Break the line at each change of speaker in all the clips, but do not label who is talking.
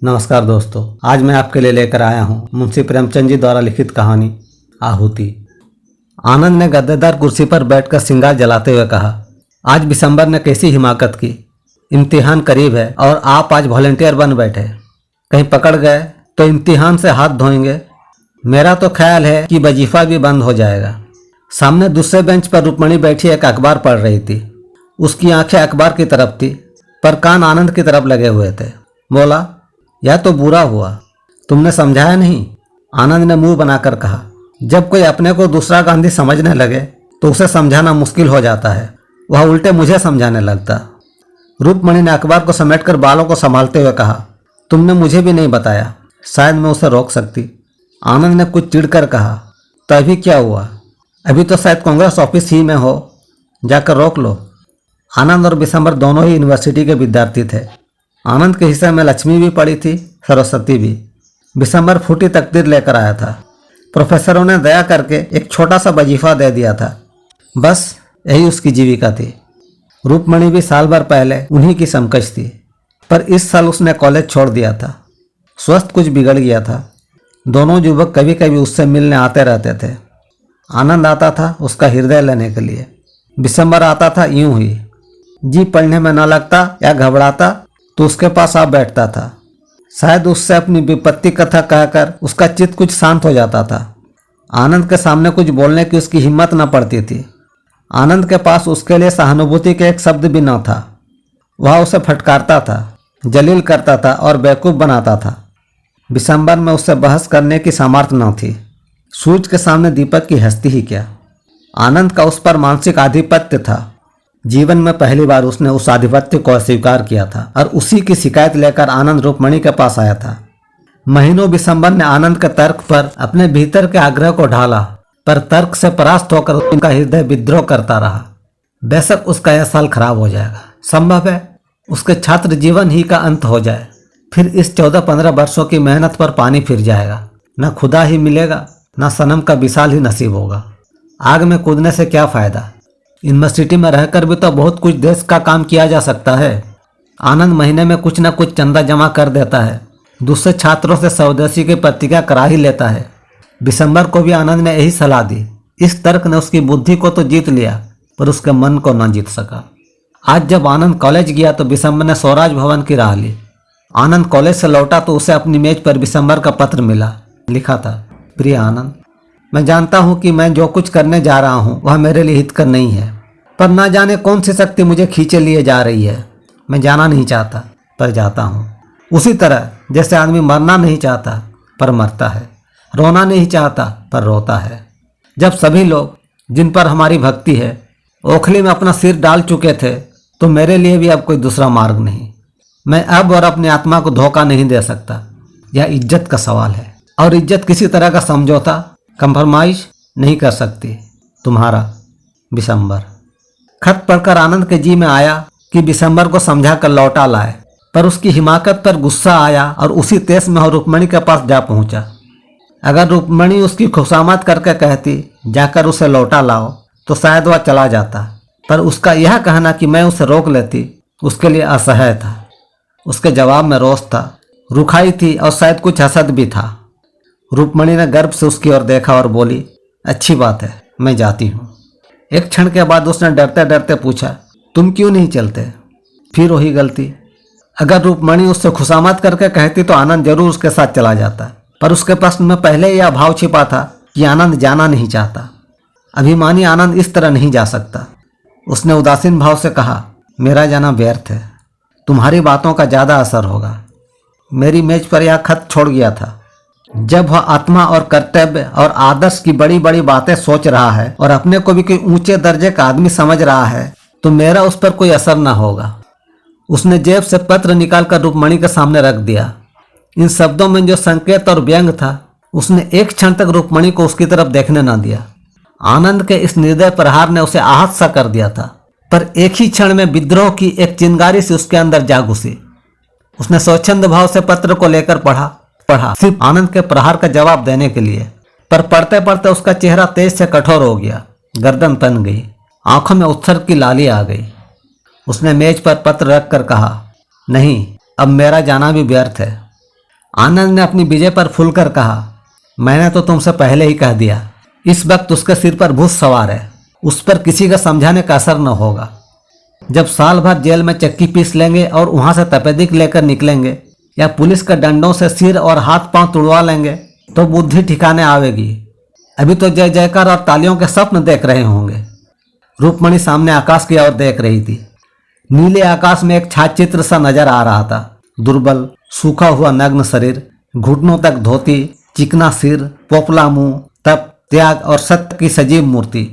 नमस्कार दोस्तों, आज मैं आपके लिए लेकर आया हूँ मुंशी प्रेमचंद जी द्वारा लिखित कहानी आहुति। आनंद ने गद्देदार कुर्सी पर बैठकर सिंगार जलाते हुए कहा, आज बिशंबर ने कैसी हिमाकत की। इम्तिहान करीब है और आप आज वॉलंटियर बन बैठे। कहीं पकड़ गए तो इम्तिहान से हाथ धोएंगे। मेरा तो ख्याल है कि वजीफा भी बंद हो जाएगा। सामने दूसरे बेंच पर रुक्मणी बैठी एक अखबार पढ़ रही थी। उसकी आंखें अखबार की तरफ थी पर कान आनंद की तरफ लगे हुए थे। बोला, यह तो बुरा हुआ, तुमने समझाया नहीं। आनंद ने मुंह बनाकर कहा, जब कोई अपने को दूसरा गांधी समझने लगे तो उसे समझाना मुश्किल हो जाता है। वह उल्टे मुझे समझाने लगता। रूपमणि ने अखबार को समेटकर बालों को संभालते हुए कहा, तुमने मुझे भी नहीं बताया, शायद मैं उसे रोक सकती। आनंद ने कुछ चिढ़कर कहा, तो अभी क्या हुआ? अभी तो शायद कांग्रेस ऑफिस ही में हो, जाकर रोक लो। आनंद और बिशंबर दोनों ही यूनिवर्सिटी के विद्यार्थी थे। आनंद के हिस्से में लक्ष्मी भी पड़ी थी, सरस्वती भी। बिशंबर फूटी तकदीर लेकर आया था। प्रोफेसरों ने दया करके एक छोटा सा वजीफा दे दिया था, बस यही उसकी जीविका थी। रूपमणि भी साल भर पहले उन्हीं की समकक्ष थी, पर इस साल उसने कॉलेज छोड़ दिया था। स्वास्थ्य कुछ बिगड़ गया था। दोनों युवक कभी कभी उससे मिलने आते रहते थे। आनंद आता था उसका हृदय लेने के लिए, बिशंबर आता था यूं ही। जी पढ़ने में न लगता या घबराता तो उसके पास आ बैठता था। शायद उससे अपनी विपत्ति कथा कहकर उसका चित्त कुछ शांत हो जाता था। आनंद के सामने कुछ बोलने की उसकी हिम्मत न पड़ती थी। आनंद के पास उसके लिए सहानुभूति के एक शब्द भी न था। वह उसे फटकारता था, जलील करता था और बेवकूफ़ बनाता था। बिशंबर में उससे बहस करने की सामर्थ्य न थी। सूरज के सामने दीपक की हस्ती ही क्या। आनंद का उस पर मानसिक आधिपत्य था। जीवन में पहली बार उसने उस आधिपत्य को अस्वीकार किया था और उसी की शिकायत लेकर आनंद रूपमणि के पास आया था। महीनों बिशंबर ने आनंद के तर्क पर अपने भीतर के आग्रह को ढाला, पर तर्क से परास्त होकर उनका हृदय विद्रोह करता रहा। बेशक उसका यह साल खराब हो जाएगा, संभव है उसके छात्र जीवन ही का अंत हो जाए। फिर इस 14-15 वर्षों की मेहनत पर पानी फिर जाएगा। न खुदा ही मिलेगा, न सनम का विशाल ही नसीब होगा। आग में कूदने से क्या फायदा। यूनिवर्सिटी में रहकर भी तो बहुत कुछ देश का काम किया जा सकता है। आनंद महीने में कुछ न कुछ चंदा जमा कर देता है। दूसरे छात्रों से स्वदेशी की प्रतिज्ञा करा ही लेता है। बिशंबर को भी आनंद ने यही सलाह दी। इस तर्क ने उसकी बुद्धि को तो जीत लिया, पर उसके मन को न जीत सका। आज जब आनंद कॉलेज गया तो बिशंबर ने स्वराज भवन की राह ली। आनंद कॉलेज से लौटा तो उसे अपनी मेज पर बिशंबर का पत्र मिला। लिखा था, प्रिय आनंद, मैं जानता हूँ कि मैं जो कुछ करने जा रहा हूँ वह मेरे लिए हितकर नहीं है, पर ना जाने कौन सी शक्ति मुझे खींचे लिए जा रही है। मैं जाना नहीं चाहता पर जाता हूँ। उसी तरह जैसे आदमी मरना नहीं चाहता पर मरता है, रोना नहीं चाहता पर रोता है। जब सभी लोग जिन पर हमारी भक्ति है ओखली में अपना सिर डाल चुके थे तो मेरे लिए भी अब कोई दूसरा मार्ग नहीं। मैं अब और अपनी आत्मा को धोखा नहीं दे सकता। यह इज्जत का सवाल है और इज्जत किसी तरह का समझौता, कंप्रोमाइज नहीं कर सकती। तुम्हारा बिशंबर। खत पढ़कर आनंद के जी में आया कि बिशंबर को समझा कर लौटा लाए, पर उसकी हिमाकत पर गुस्सा आया और उसी तेज में रूपमणि के पास जा पहुंचा। अगर रूपमणि उसकी खुशामद करके कहती जाकर उसे लौटा लाओ तो शायद वह चला जाता, पर उसका यह कहना कि मैं उसे रोक लेती उसके लिए असह्य था। उसके जवाब में रोष था, रुखाई थी और शायद कुछ हसद भी था। रूपमणि ने गर्व से उसकी ओर देखा और बोली, अच्छी बात है, मैं जाती हूँ। एक क्षण के बाद उसने डरते डरते पूछा, तुम क्यों नहीं चलते? फिर वही गलती। अगर रूपमणि उससे खुशामद करके कहती तो आनंद जरूर उसके साथ चला जाता, पर उसके प्रश्न में पहले यह भाव छिपा था कि आनंद जाना नहीं चाहता। अभिमानी आनंद इस तरह नहीं जा सकता। उसने उदासीन भाव से कहा, मेरा जाना व्यर्थ है, तुम्हारी बातों का ज़्यादा असर होगा। मेरी मेज पर यह खत छोड़ गया था। जब वह आत्मा और कर्तव्य और आदर्श की बड़ी बड़ी बातें सोच रहा है और अपने को भी कोई ऊंचे दर्जे का आदमी समझ रहा है तो मेरा उस पर कोई असर न होगा। उसने जेब से पत्र निकालकर रूपमणि के सामने रख दिया। इन शब्दों में जो संकेत और व्यंग था उसने एक क्षण तक रूपमणि को उसकी तरफ देखने न दिया। आनंद के इस निर्दय प्रहार ने उसे आहत सा कर दिया था, पर एक ही क्षण में विद्रोह की एक चिंगारी से उसके अंदर जा घुसी। उसने स्वच्छंद भाव से पत्र को लेकर पढ़ा सिर्फ आनंद के प्रहार का जवाब देने के लिए, पर पढ़ते पढ़ते उसका चेहरा तेज से कठोर हो गया। गर्दन तन गई, आंखों में उत्सर्ग की लाली आ गई। उसने मेज पर पत्र रखकर कहा, नहीं, अब मेरा जाना भी व्यर्थ है। आनंद ने अपनी विजय पर फूलकर कहा, मैंने तो तुमसे पहले ही कह दिया। इस वक्त उसके सिर पर भूत सवार है, उस पर किसी का समझाने का असर न होगा। जब साल भर जेल में चक्की पीस लेंगे और वहां से तपेदिक लेकर निकलेंगे या पुलिस के डंडों से सिर और हाथ पांव तुड़वा लेंगे तो बुद्धि ठिकाने आवेगी। अभी तो जय जयकार और तालियों के स्वप्न देख रहे होंगे। रूपमणि सामने आकाश की ओर देख रही थी। नीले आकाश में एक छायाचित्र सा नजर आ रहा था। दुर्बल, सूखा हुआ नग्न शरीर, घुटनों तक धोती, चिकना सिर, पोपला मुंह, तप, त्याग और सत्य की सजीव मूर्ति।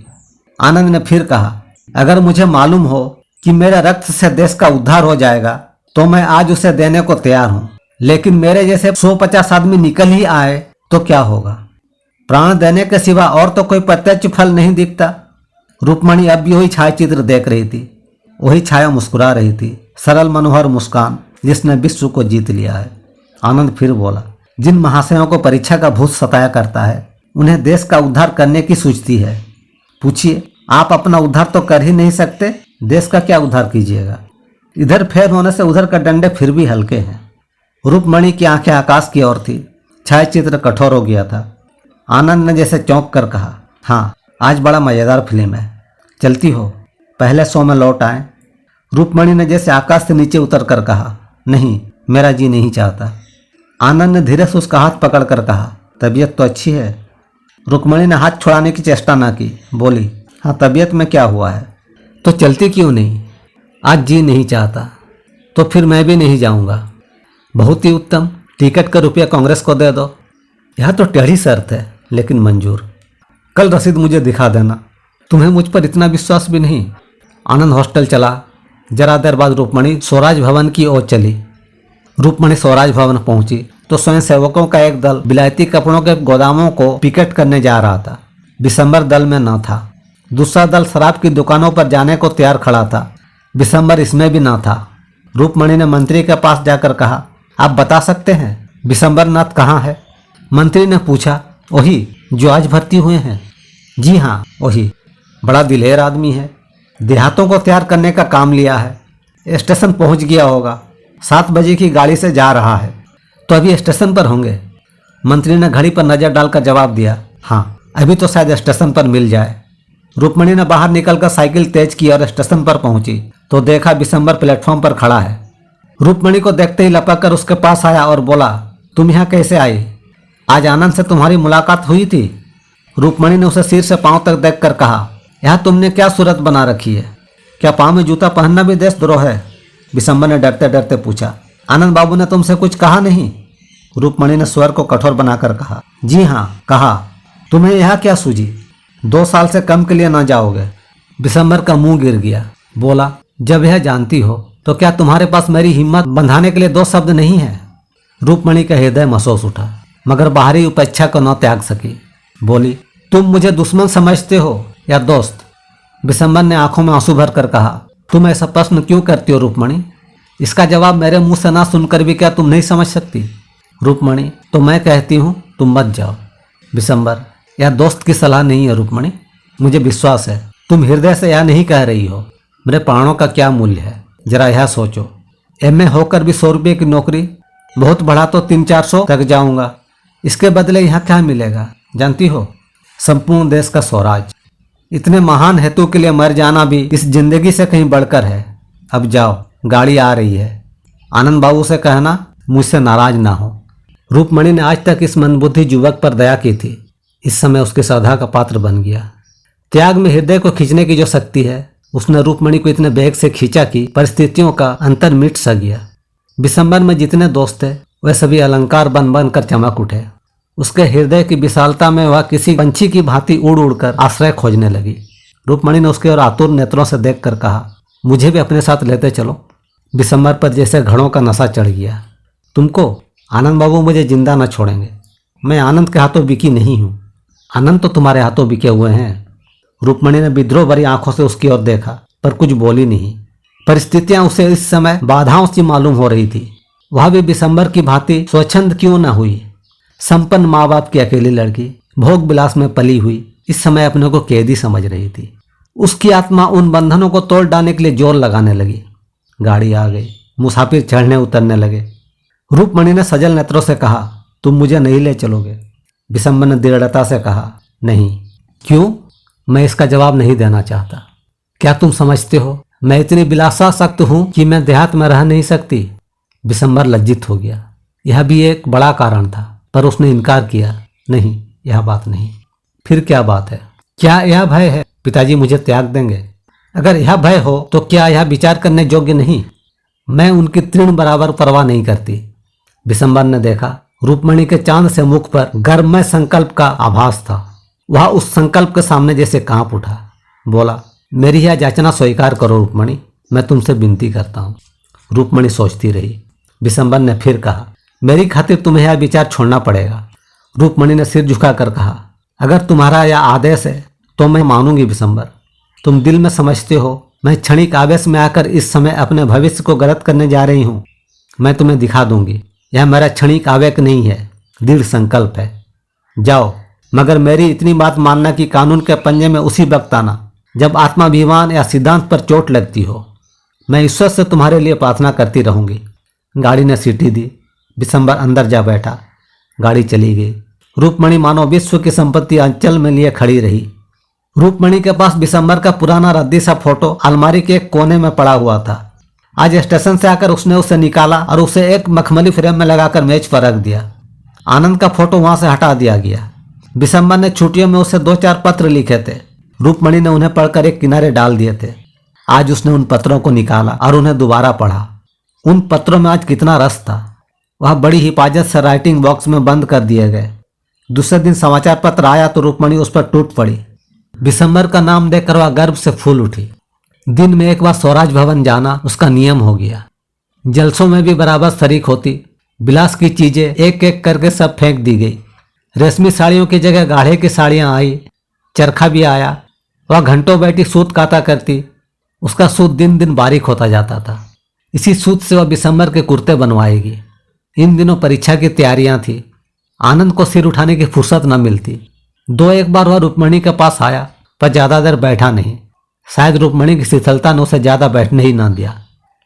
आनंद ने फिर कहा, अगर मुझे मालूम हो कि मेरे रक्त से देश का उद्धार हो जाएगा तो मैं आज उसे देने को तैयार हूं, लेकिन मेरे जैसे 150 आदमी निकल ही आए तो क्या होगा? प्राण देने के सिवा और तो कोई प्रत्यक्ष फल नहीं दिखता। रूपमणि अब भी वही छायाचित्र देख रही थी। वही छाया मुस्कुरा रही थी, सरल मनोहर मुस्कान जिसने विश्व को जीत लिया है। आनंद फिर बोला, जिन महाशयों को परीक्षा का भूत सताया करता है उन्हें देश का उद्धार करने की सूझती है। पूछिए, आप अपना उद्धार तो कर ही नहीं सकते, देश का क्या उद्धार कीजिएगा? इधर फेर होने से उधर का डंडे फिर भी हल्के हैं। रूपमणि की आंखें आकाश की ओर थी। छायाचित्र कठोर हो गया था। आनंद ने जैसे चौंक कर कहा, हाँ, आज बड़ा मजेदार फिल्म है, चलती हो, पहले शो में लौट आए। रूपमणि ने जैसे आकाश से नीचे उतर कर कहा, नहीं, मेरा जी नहीं चाहता। आनंद ने धीरे से उसका हाथ पकड़ कर कहा, तबीयत तो अच्छी है। रुक्मणी ने हाथ छुड़ाने की चेष्टा ना की, बोली, हाँ, तबीयत में क्या हुआ है? तो चलती क्यों नहीं? आज जी नहीं चाहता। तो फिर मैं भी नहीं जाऊंगा। बहुत ही उत्तम, टिकट का रुपया कांग्रेस को दे दो। यह तो टेढ़ी शर्त है, लेकिन मंजूर। कल रसीद मुझे दिखा देना। तुम्हें मुझ पर इतना विश्वास भी नहीं? आनंद हॉस्टल चला। जरा देर बाद रूपमणि स्वराज भवन की ओर चली। रूपमणि स्वराज भवन पहुंची तो स्वयं सेवकों का एक दल विलायती कपड़ों के गोदामों को पिकेट करने जा रहा था। बिशंबर दल में न था। दूसरा दल शराब की दुकानों पर जाने को तैयार खड़ा था। बिशंबर इसमें भी न था। रूपमणि ने मंत्री के पास जाकर कहा, आप बता सकते हैं बिशंबर नाथ कहाँ है? मंत्री ने पूछा, वही जो आज भर्ती हुए हैं। जी हाँ, वही। बड़ा दिलेर आदमी है, देहातों को तैयार करने का काम लिया है। स्टेशन पहुंच गया होगा, 7 बजे की गाड़ी से जा रहा है, तो अभी स्टेशन पर होंगे। मंत्री ने घड़ी पर नजर डालकर जवाब दिया, हाँ, अभी तो शायद स्टेशन पर मिल जाए। रूपमणि ने बाहर निकलकर साइकिल तेज की और स्टेशन पर पहुंची तो देखा बिशंबर प्लेटफॉर्म पर खड़ा है। रूपमणि को देखते ही लपक कर उसके पास आया और बोला, तुम यहाँ कैसे आई? आज आनंद से तुम्हारी मुलाकात हुई थी? रूपमणि ने उसे सिर से पांव तक देखकर कहा, यह तुमने क्या सूरत बना रखी है? क्या पांव में जूता पहनना भी देशद्रोह है? बिशंबर ने डरते डरते पूछा। आनंद बाबू ने तुमसे कुछ कहा नहीं? रूपमणि ने स्वर को कठोर बनाकर कहा, जी हाँ, कहा। तुम्हें यह क्या सूझी? 2 साल से कम के लिए न जाओगे? बिशंबर का मुंह गिर गया। बोला, जब यह जानती हो तो क्या तुम्हारे पास मेरी हिम्मत बंधाने के लिए 2 शब्द नहीं है? रूपमणि का हृदय महसूस उठा, मगर बाहरी उपेक्षा को न त्याग सकी। बोली, तुम मुझे दुश्मन समझते हो या दोस्त? बिशंबर ने आंखों में आंसू भर कर कहा, तुम ऐसा प्रश्न क्यों करती हो रूपमणि? इसका जवाब मेरे मुंह से ना सुनकर भी क्या तुम नहीं समझ सकती? रूपमणि, तो मैं कहती हूँ तुम मत जाओ। बिशंबर, यह दोस्त की सलाह नहीं है रूपमणि, मुझे विश्वास है तुम हृदय से यह नहीं कह रही हो। मेरे प्राणों का क्या मूल्य है, जरा यह सोचो। एमए होकर भी 100 रुपये की नौकरी, बहुत बढ़ा तो 300-400 तक जाऊंगा। इसके बदले यहाँ क्या मिलेगा जानती हो? संपूर्ण देश का स्वराज। इतने महान हेतु के लिए मर जाना भी इस जिंदगी से कहीं बढ़कर है। अब जाओ, गाड़ी आ रही है। आनंद बाबू से कहना मुझसे नाराज ना हो। रूपमणि ने आज तक इस मंदबुद्धि युवक पर दया की थी, इस समय उसकी श्रद्धा का पात्र बन गया। त्याग में हृदय को खींचने की जो शक्ति है, उसने रूपमणि को इतने बेग से खींचा कि परिस्थितियों का अंतर मिट सा गया। बिशंबर में जितने दोस्त थे वे सभी अलंकार बन बन कर चमक उठे। उसके हृदय की विशालता में वह किसी पंछी की भांति उड़ उड़कर आश्रय खोजने लगी। रूपमणि ने उसके ओर आतुर नेत्रों से देखकर कहा, मुझे भी अपने साथ लेते चलो। बिशंबर पर जैसे घड़ों का नशा चढ़ गया। तुमको? आनंद बाबू मुझे जिंदा न छोड़ेंगे। मैं आनंद के हाथों बिकी नहीं हूँ। आनंद तो तुम्हारे हाथों बिके हुए हैं। रूपमणि ने विद्रोह भरी आंखों से उसकी ओर देखा, पर कुछ बोली नहीं। परिस्थितियां उसे इस समय बाधाओं सी मालूम हो रही थी। वह भी बिशंबर की भांति स्वच्छंद क्यों न हुई। संपन्न माँ बाप की अकेली लड़की, भोग विलास में पली हुई, इस समय अपने को कैदी समझ रही थी। उसकी आत्मा उन बंधनों को तोड़ डालने के लिए जोर लगाने लगी। गाड़ी आ गई, मुसाफिर चढ़ने उतरने लगे। रूपमणि ने सजल नेत्रों से कहा, तुम मुझे नहीं ले चलोगे? बिशंबर ने दृढ़ता से कहा, नहीं। क्यों? मैं इसका जवाब नहीं देना चाहता। क्या तुम समझते हो मैं इतनी विलासासक्त हूं कि मैं देहात में रह नहीं सकती? बिशंबर लज्जित हो गया। यह भी एक बड़ा कारण था, पर उसने इनकार किया, नहीं, यह बात नहीं। फिर क्या बात है? क्या यह भय है पिताजी मुझे त्याग देंगे? अगर यह भय हो तो क्या यह विचार करने योग्य नहीं? मैं उनकी तृण बराबर परवाह नहीं करती। बिशंबर ने देखा रूपमणि के चांद से मुख पर गर्ममय संकल्प का आभास था। वह उस संकल्प के सामने जैसे कांप उठा। बोला, मेरी यह याचना स्वीकार करो रूपमणि, मैं तुमसे विनती करता हूँ। रूपमणि सोचती रही। बिशंबर ने फिर कहा, मेरी खातिर तुम्हें यह विचार छोड़ना पड़ेगा। रूपमणि ने सिर झुकाकर कहा, अगर तुम्हारा यह आदेश है तो मैं मानूंगी बिशंबर। तुम दिल में समझते हो मैं क्षणिक आवेश में आकर इस समय अपने भविष्य को गलत करने जा रही हूँ। मैं तुम्हें दिखा दूंगी, यह मेरा क्षणिक आवेग नहीं है, दृढ़ संकल्प है। जाओ, मगर मेरी इतनी बात मानना कि कानून के पंजे में उसी वक्त आना जब आत्माभिमान या सिद्धांत पर चोट लगती हो। मैं ईश्वर से तुम्हारे लिए प्रार्थना करती रहूंगी। गाड़ी ने सीटी दी। बिशंबर अंदर जा बैठा। गाड़ी चली गई। रूपमणि मानो विश्व की संपत्ति अंचल में लिए खड़ी रही। रूपमणि के पास बिशंबर का पुराना रद्दी सा फोटो अलमारी के एक कोने में पड़ा हुआ था। आज स्टेशन से आकर उसने उसे निकाला और उसे एक मखमली फ्रेम में लगाकर मेज पर रख दिया। आनंद का फोटो वहां से हटा दिया गया। बिशंबर ने छुट्टियों में उसे 2-4 पत्र लिखे थे। रूपमणि ने उन्हें पढ़कर एक किनारे डाल दिए थे। आज उसने उन पत्रों को निकाला और उन्हें दोबारा पढ़ा। उन पत्रों में आज कितना रस था। वह बड़ी हिफाजत से राइटिंग बॉक्स में बंद कर दिए गए। दूसरे दिन समाचार पत्र आया तो रूपमणि उस पर टूट पड़ी। बिशंबर का नाम देखकर वह गर्व से फूल उठी। दिन में एक बार स्वराज भवन जाना उसका नियम हो गया। जलसों में भी बराबर शरीक होती। विलास की चीजें एक एक करके सब फेंक दी गई। रेशमी साड़ियों की जगह गाढ़े की साड़ियां आई। चरखा भी आया। वह घंटों बैठी सूत काता करती। उसका सूत दिन दिन बारीक होता जाता था। इसी सूत से वह बिशंबर के कुर्ते बनवाएगी। इन दिनों परीक्षा की तैयारियां थी। आनंद को सिर उठाने की फुर्सत न मिलती। 2-1 बार वह रूपमणि के पास आया, पर ज्यादा देर बैठा नहीं। शायद रूपमणि की शिथिलता ने उसे ज्यादा बैठने ही न दिया।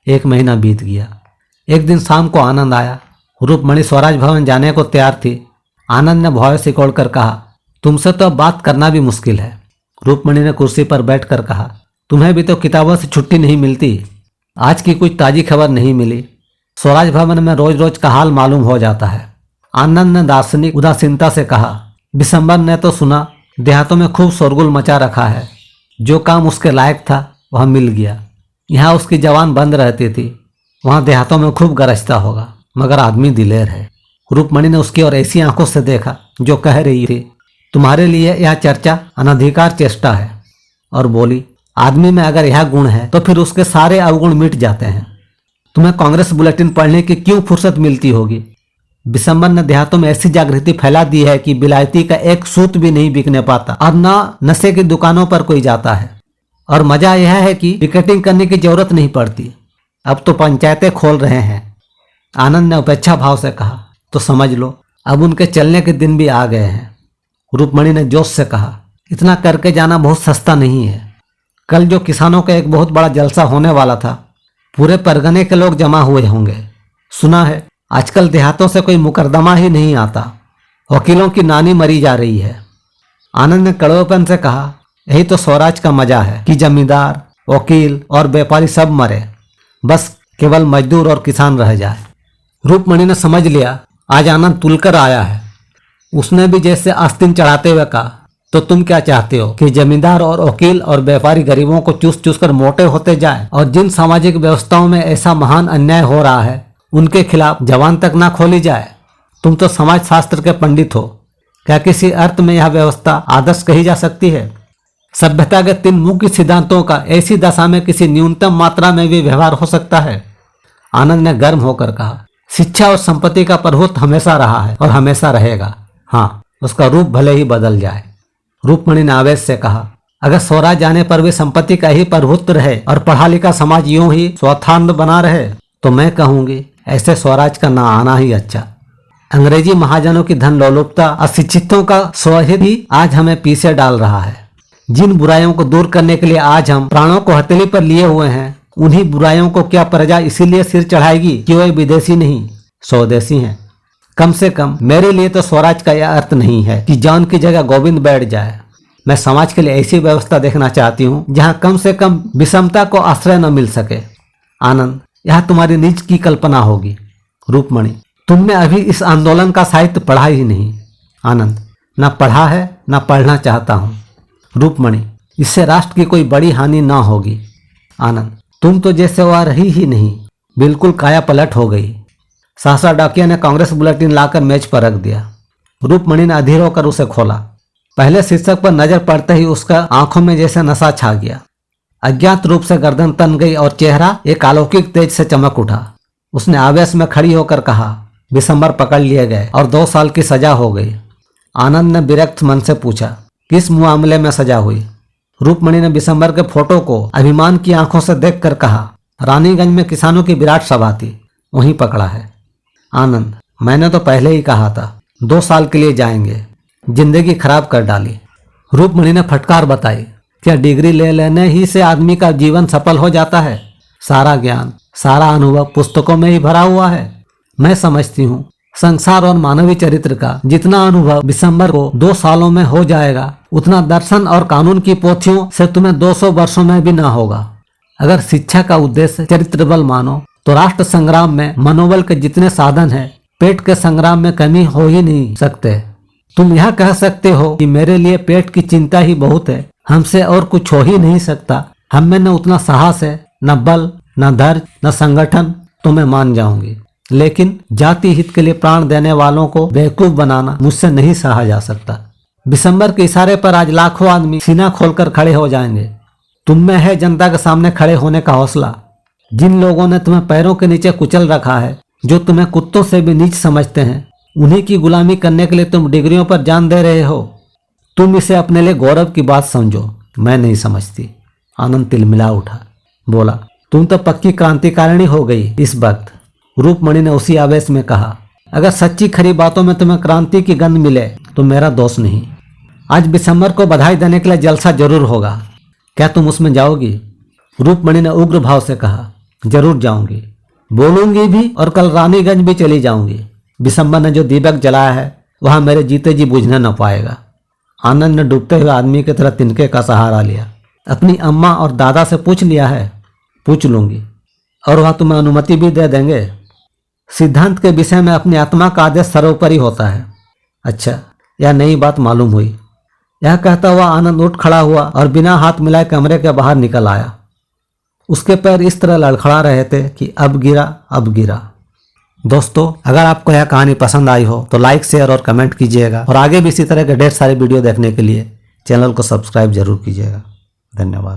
1 महीना बीत गया। एक दिन शाम को आनंद आया। रूपमणि स्वराज भवन जाने को तैयार थी। आनंद ने भौं सिकोड़कर कहा, तुमसे तो अब बात करना भी मुश्किल है। रूपमणि ने कुर्सी पर बैठकर कहा, तुम्हें भी तो किताबों से छुट्टी नहीं मिलती। आज की कुछ ताजी खबर नहीं मिली। स्वराज भवन में रोज रोज का हाल मालूम हो जाता है। आनंद ने दार्शनिक उदासीनता से कहा, बिशंबर ने तो सुना देहातों में खूब शोरगुल मचा रखा है। जो काम उसके लायक था वह मिल गया। यहाँ उसकी जवान बंद रहती थी, वहाँ देहातों में खूब गरजता होगा, मगर आदमी दिलेर है। रूपमणि ने उसकी ओर ऐसी आंखों से देखा जो कह रही थी, तुम्हारे लिए यह चर्चा अनधिकार चेष्टा है। और बोली, आदमी में अगर यह गुण है तो फिर उसके सारे अवगुण मिट जाते हैं। तुम्हें कांग्रेस बुलेटिन पढ़ने की क्यों फुर्सत मिलती होगी? बिशंबर ने देहातों में ऐसी जागृति फैला दी है कि बिलायती का एक सूत भी नहीं बिकने पाता और ना नशे की दुकानों पर कोई जाता है। और मजा यह है कि पिकेटिंग करने की जरूरत नहीं पड़ती। अब तो पंचायतें खोल रहे हैं। आनंद ने उपेक्षा भाव से कहा, तो समझ लो अब उनके चलने के दिन भी आ गए हैं। रूपमणि ने जोश से कहा, इतना करके जाना बहुत सस्ता नहीं है। कल जो किसानों का एक बहुत बड़ा जलसा होने वाला था, पूरे परगने के लोग जमा हुए होंगे। सुना है आजकल देहातों से कोई मुकदमा ही नहीं आता। वकीलों की नानी मरी जा रही है। आनंद ने कड़वेपन से कहा, यही तो स्वराज का मजा है कि जमींदार, वकील और व्यापारी सब मरे, बस केवल मजदूर और किसान रह जाए। रूपमणि ने समझ लिया आज आनंद तुलकर आया है। उसने भी जैसे आस्तीन चढ़ाते हुए कहा, तो तुम क्या चाहते हो कि जमींदार और वकील और व्यापारी गरीबों को चूस चूस कर मोटे होते जाएं और जिन सामाजिक व्यवस्थाओं में ऐसा महान अन्याय हो रहा है उनके खिलाफ जबान तक ना खोली जाए? तुम तो समाज शास्त्र के पंडित हो। क्या किसी अर्थ में यह व्यवस्था आदर्श कही जा सकती है? सभ्यता के 3 मुख्य सिद्धांतों का ऐसी दशा में किसी न्यूनतम मात्रा में भी व्यवहार हो सकता है? आनंद ने गर्म होकर कहा, शिक्षा और संपत्ति का प्रभुत्व हमेशा रहा है और हमेशा रहेगा। हाँ, उसका रूप भले ही बदल जाए। रूपमणि ने आवेश से कहा, अगर स्वराज जाने पर भी संपत्ति का ही प्रभुत्व रहे और पढ़ा लिखा समाज यूं ही स्वार्थान्ध बना रहे तो मैं कहूंगी ऐसे स्वराज का ना आना ही अच्छा। अंग्रेजी महाजनों की धन लोलुपता अशिक्षितों का स्वहित ही आज हमें पीछे डाल रहा है। जिन बुराइयों को दूर करने के लिए आज हम प्राणों को हथेली पर लिए हुए हैं, उन्हीं बुराइयों को क्या प्रजा इसीलिए सिर चढ़ाएगी कि वे विदेशी नहीं स्वदेशी हैं। कम से कम मेरे लिए तो स्वराज का यह अर्थ नहीं है कि जॉन की जगह गोविंद बैठ जाए। मैं समाज के लिए ऐसी व्यवस्था देखना चाहती हूँ जहाँ कम से कम विषमता को आश्रय न मिल सके। आनंद, यह तुम्हारी निज की कल्पना होगी। रूपमणि, तुमने अभी इस आंदोलन का साहित्य पढ़ा ही नहीं। आनंद, न पढ़ा है न पढ़ना चाहता हूँ। रूपमणि, इससे राष्ट्र की कोई बड़ी हानि न होगी। आनंद, तुम तो जैसे वह रही ही नहीं, बिल्कुल काया पलट हो गई। सहसा डाकिया ने कांग्रेस बुलेटिन लाकर मेज पर रख दिया। रूपमणि ने अधीर होकर उसे खोला। पहले शीर्षक पर नजर पड़ते ही उसका आंखों में जैसे नशा छा गया। अज्ञात रूप से गर्दन तन गई और चेहरा एक अलौकिक तेज से चमक उठा। उसने आवेश में खड़ी होकर कहा, बिशंबर पकड़ लिए गए और 2 साल की सजा हो गई। आनंद ने विरक्त मन से पूछा, किस मामले में सजा हुई? रूपमणि ने बिशंबर के फोटो को अभिमान की आंखों से देखकर कहा, रानीगंज में किसानों की विराट सभा थी, वहीं पकड़ा है। आनंद, मैंने तो पहले ही कहा था 2 साल के लिए जाएंगे, जिंदगी खराब कर डाली। रूपमणि ने फटकार बताई, क्या डिग्री ले लेने ही से आदमी का जीवन सफल हो जाता है? सारा ज्ञान, सारा अनुभव पुस्तकों में ही भरा हुआ है। मैं समझती हूँ संसार और मानवीय चरित्र का जितना अनुभव बिशंबर को 2 सालों में हो जाएगा, उतना दर्शन और कानून की पोथियों से तुम्हें 200 वर्षों में भी ना होगा। अगर शिक्षा का उद्देश्य चरित्र बल मानो तो राष्ट्र संग्राम में मनोबल के जितने साधन हैं, पेट के संग्राम में कमी हो ही नहीं सकते। तुम यह कह सकते हो कि मेरे लिए पेट की चिंता ही बहुत है, हमसे और कुछ हो ही नहीं सकता, हम में न उतना साहस है, न बल, न धैर्य, न संगठन, तो मैं मान जाऊंगी। लेकिन जाति हित के लिए प्राण देने वालों को बेवकूफ बनाना मुझसे नहीं सहा जा सकता। बिशंबर के इशारे पर आज लाखों आदमी सीना खोलकर खड़े हो जाएंगे। तुम में है जनता के सामने खड़े होने का हौसला। जिन लोगों ने तुम्हें पैरों के नीचे कुचल रखा है, जो तुम्हें कुत्तों से भी नीच समझते हैं, उन्हीं की गुलामी करने के लिए तुम डिग्रियों पर जान दे रहे हो। तुम इसे अपने लिए गौरव की बात समझो, मैं नहीं समझती। आनंद तिलमिला उठा, बोला, तुम तो पक्की क्रांतिकारिणी हो गई इस वक्त। रूपमणि ने उसी आवेश में कहा, अगर सच्ची खरी बातों में तुम्हें क्रांति की गंध मिले तो मेरा दोष नहीं। आज बिशंबर को बधाई देने के लिए जलसा जरूर होगा, क्या तुम उसमें जाओगी? रूपमणि ने उग्र भाव से कहा, जरूर जाऊंगी, बोलूंगी भी और कल रानीगंज भी चली जाऊंगी। बिशंबर ने जो दीपक जलाया है वह मेरे जीते जी बुझने न पाएगा। आनंद ने डूबते हुए आदमी की तरह तिनके का सहारा लिया। अपनी अम्मा और दादा से पूछ लिया है? पूछ लूंगी, और वह तुम्हें अनुमति भी दे देंगे। सिद्धांत के विषय में अपनी आत्मा का आदेश सर्वोपरि होता है। अच्छा, यह नई बात मालूम हुई। यह कहता हुआ आनंद उठ खड़ा हुआ और बिना हाथ मिलाए कमरे के बाहर निकल आया। उसके पैर इस तरह लड़खड़ा रहे थे कि अब गिरा अब गिरा। दोस्तों, अगर आपको यह कहानी पसंद आई हो तो लाइक, शेयर और कमेंट कीजिएगा, और आगे भी इसी तरह के ढेर सारे वीडियो देखने के लिए चैनल को सब्सक्राइब जरूर कीजिएगा। धन्यवाद।